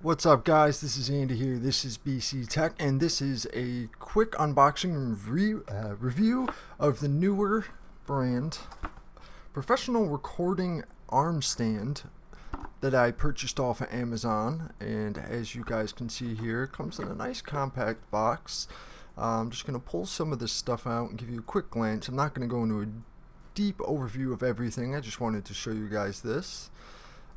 What's up, guys? This is Andy here. This is BC Tech, and this is a quick unboxing and review of the Neewer brand professional recording arm stand that I purchased off of Amazon. And as you guys can see here, it comes in a nice compact box. I'm just going to pull some of this stuff out and give you a quick glance. I'm not going to go into a deep overview of everything. I just wanted to show you guys this.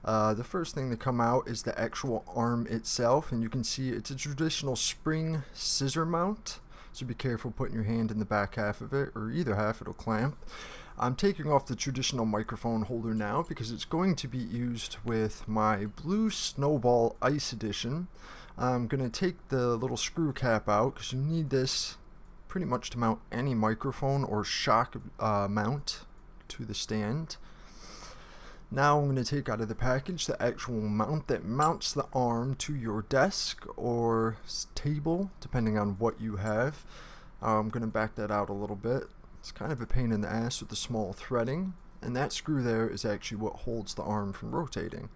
The first thing to come out is the actual arm itself, and you can see it's a traditional spring scissor mount, so be careful putting your hand in the back half of it, or either half, it'll clamp. I'm taking off the traditional microphone holder now because it's going to be used with my blue Sowball Ice Edition. I'm going to take the little screw cap out because you need this pretty much to mount any microphone or shock mount to the stand. Now I'm going to take out of the package the actual mount that mounts the arm to your desk or table, depending on what you have. I'm going to back that out a little bit. It's kind of a pain in the ass with the small threading, and that screw there is actually what holds the arm from rotating.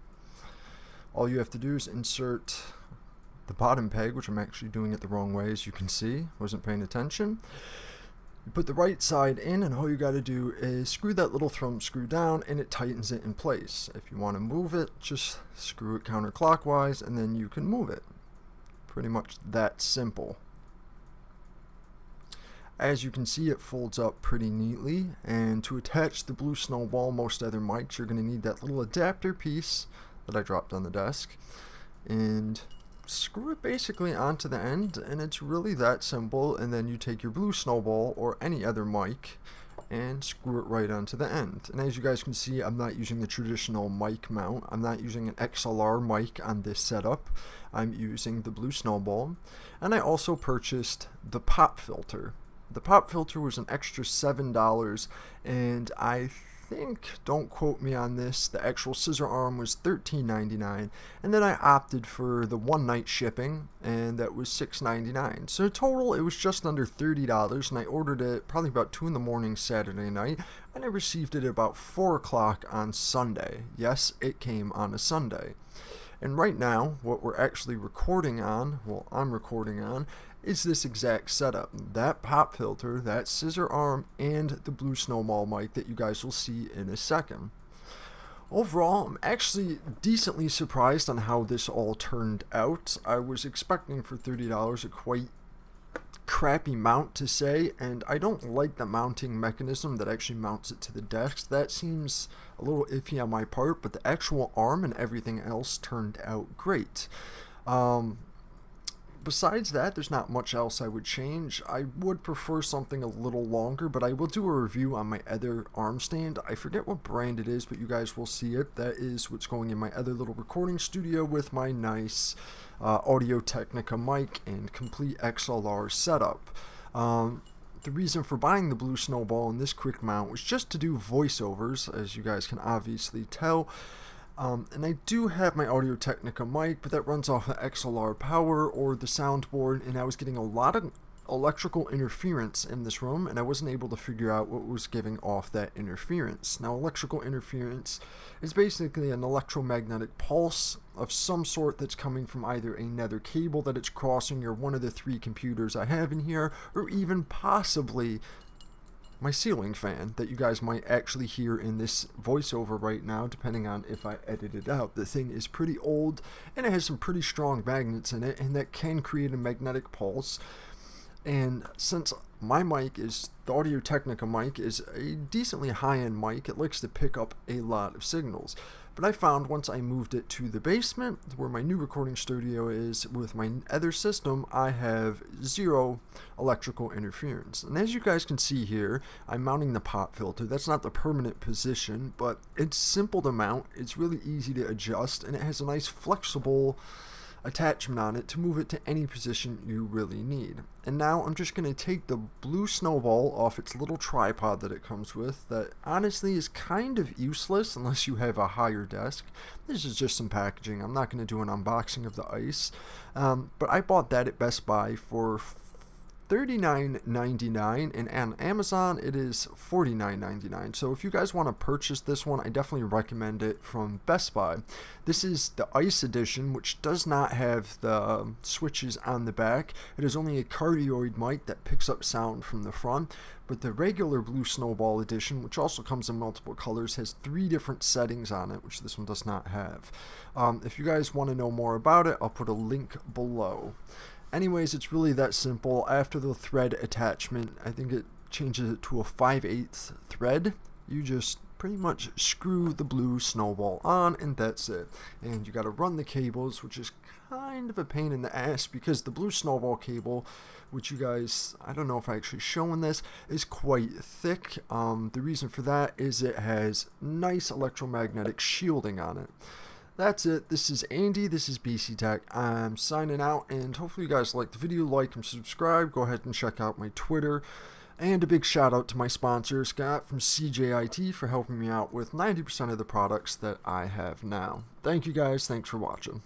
All you have to do is insert the bottom peg, which I'm actually doing it the wrong way, as you can see. Wasn't paying attention. You put the right side in, and all you got to do is screw that little thumb screw down, and it tightens it in place. If you want to move it, just screw it counterclockwise, and then you can move it. Pretty much that simple. As you can see, it folds up pretty neatly, and to attach the blue Sowball, most other mics, you're going to need that little adapter piece that I dropped on the desk, and screw it basically onto the end, and it's really that simple. And then you take your blue Sowball or any other mic and screw it right onto the end. And as you guys can see, I'm not using the traditional mic mount. I'm not using an XLR mic on this setup. I'm using the blue Sowball, and I also purchased the pop filter. The pop filter was an extra $7, and I think, don't quote me on this, the actual scissor arm was $13.99, and then I opted for the one night shipping, and that was $6.99. So total it was just under $30, and I ordered it probably about 2 in the morning Saturday night, and I received it at about 4 o'clock on Sunday. Yes, it came on a Sunday. And right now, what we're actually recording on, well, I'm recording on, is this exact setup. That pop filter, that scissor arm, and the blue Sowball mic that you guys will see in a second. Overall, I'm actually decently surprised on how this all turned out. I was expecting for $30 a quite crappy mount to say, and I don't like the mounting mechanism that actually mounts it to the desk. That seems a little iffy on my part, but the actual arm and everything else turned out great. Besides that, there's not much else I would change. I would prefer something a little longer, but I will do a review on my other arm stand. I forget what brand it is, but you guys will see it. That is what's going in my other little recording studio with my nice Audio Technica mic and complete XLR setup. The reason for buying the blue Sowball and this quick mount was just to do voiceovers, as you guys can obviously tell. And I do have my Audio Technica mic, but that runs off of XLR power or the soundboard, and I was getting a lot of electrical interference in this room, and I wasn't able to figure out what was giving off that interference. Now, electrical interference is basically an electromagnetic pulse of some sort that's coming from either another cable that it's crossing, or one of the 3 computers I have in here, or even possibly my ceiling fan that you guys might actually hear in this voiceover right now, depending on if I edit it out. The thing is pretty old, and it has some pretty strong magnets in it, and that can create a magnetic pulse. And since my mic is, the Audio Technica mic is a decently high-end mic, it likes to pick up a lot of signals. But I found once I moved it to the basement, where my new recording studio is, with my other system, I have 0 electrical interference. And as you guys can see here, I'm mounting the pop filter. That's not the permanent position, but it's simple to mount, it's really easy to adjust, and it has a nice flexible attachment on it to move it to any position you really need. And now I'm just going to take the blue Sowball off its little tripod that it comes with, that honestly is kind of useless unless you have a higher desk. This is just some packaging. I'm not going to do an unboxing of the ice, but I bought that at Best Buy for $39.99, and on Amazon it is $49.99. So if you guys want to purchase this one, I definitely recommend it from Best Buy. This is the Ice Edition, which does not have the switches on the back. It is only a cardioid mic that picks up sound from the front. But the regular Blue Snowball Edition, which also comes in multiple colors, has 3 different settings on it, which this one does not have. If you guys want to know more about it, I'll put a link below. Anyways, it's really that simple. After the thread attachment, I think it changes it to a 5/8 thread. You just pretty much screw the Blue Snowball on, and that's it. And you got to run the cables, which is kind of a pain in the ass because the Blue Snowball cable, which you guys, I don't know if I actually shown this, is quite thick. The reason for that is it has nice electromagnetic shielding on it. That's it. This is Andy. This is BC Tech. I'm signing out, and hopefully you guys liked the video. Like and subscribe. Go ahead and check out my Twitter. And a big shout out to my sponsor, Scott from CJIT, for helping me out with 90% of the products that I have now. Thank you guys. Thanks for watching.